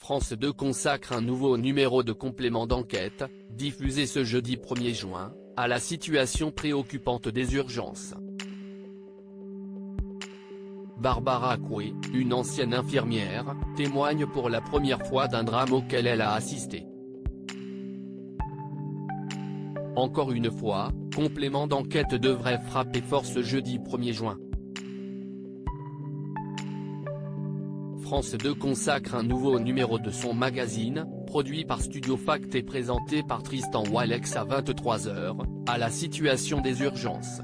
France 2 consacre un nouveau numéro de complément d'enquête, diffusé ce jeudi 1er juin, à la situation préoccupante des urgences. Barbara Acquet, une ancienne infirmière, témoigne pour la première fois d'un drame auquel elle a assisté. Encore une fois, complément d'enquête devrait frapper fort ce jeudi 1er juin. France 2 consacre un nouveau numéro de son magazine, produit par Studio Fact et présenté par Tristan Walex à 23h, à la situation des urgences.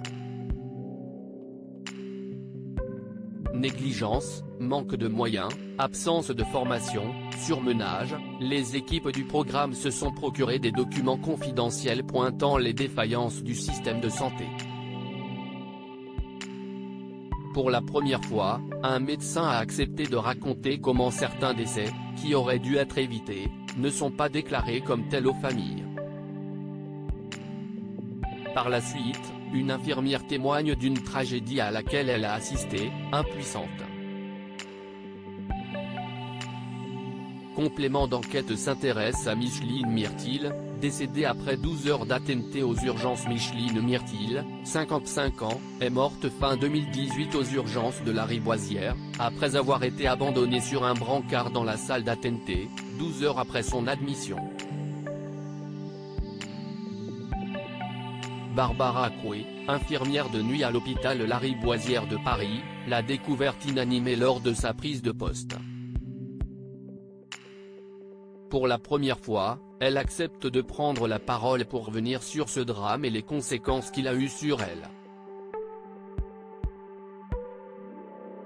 Négligence, manque de moyens, absence de formation, surmenage, les équipes du programme se sont procuré des documents confidentiels pointant les défaillances du système de santé. Pour la première fois, un médecin a accepté de raconter comment certains décès, qui auraient dû être évités, ne sont pas déclarés comme tels aux familles. Par la suite, une infirmière témoigne d'une tragédie à laquelle elle a assisté, impuissante. Complément d'enquête s'intéresse à Micheline Myrtil, décédée après 12 heures d'attenté aux urgences. Micheline Myrtil, 55 ans, est morte fin 2018 aux urgences de Lariboisière, après avoir été abandonnée sur un brancard dans la salle d'attenté, 12 heures après son admission. Barbara Acquet, infirmière de nuit à l'hôpital Lariboisière de Paris, l'a découverte inanimée lors de sa prise de poste. Pour la première fois, elle accepte de prendre la parole pour revenir sur ce drame et les conséquences qu'il a eues sur elle.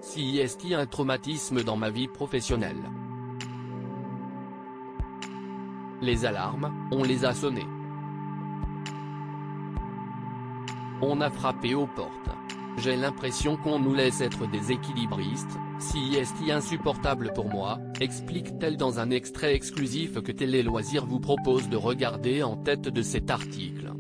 CIST, un traumatisme dans ma vie professionnelle. Les alarmes, on les a sonnées. On a frappé aux portes. J'ai l'impression qu'on nous laisse être des équilibristes, CIST insupportable pour moi, explique-t-elle dans un extrait exclusif que Télé Loisirs vous propose de regarder en tête de cet article.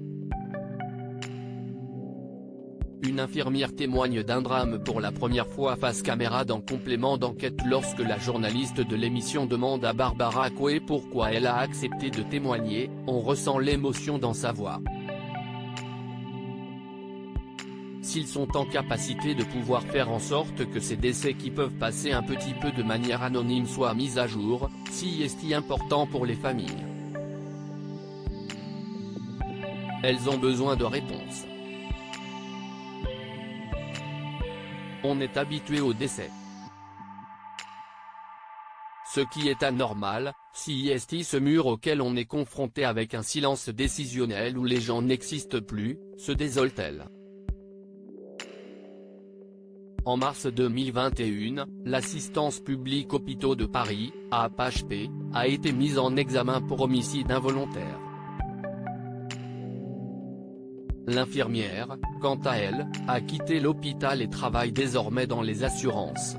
Une infirmière témoigne d'un drame pour la première fois face caméra dans Complément d'enquête lorsque la journaliste de l'émission demande à Barbara Acquet pourquoi elle a accepté de témoigner, on ressent l'émotion dans sa voix. S'ils sont en capacité de pouvoir faire en sorte que ces décès qui peuvent passer un petit peu de manière anonyme soient mis à jour, CIST important pour les familles. Elles ont besoin de réponses. On est habitué au décès. Ce qui est anormal, CIST, ce mur auquel on est confronté avec un silence décisionnel où les gens n'existent plus, se désole-t-elle. En mars 2021, l'assistance publique Hôpitaux de Paris, APHP, a été mise en examen pour homicide involontaire. L'infirmière, quant à elle, a quitté l'hôpital et travaille désormais dans les assurances.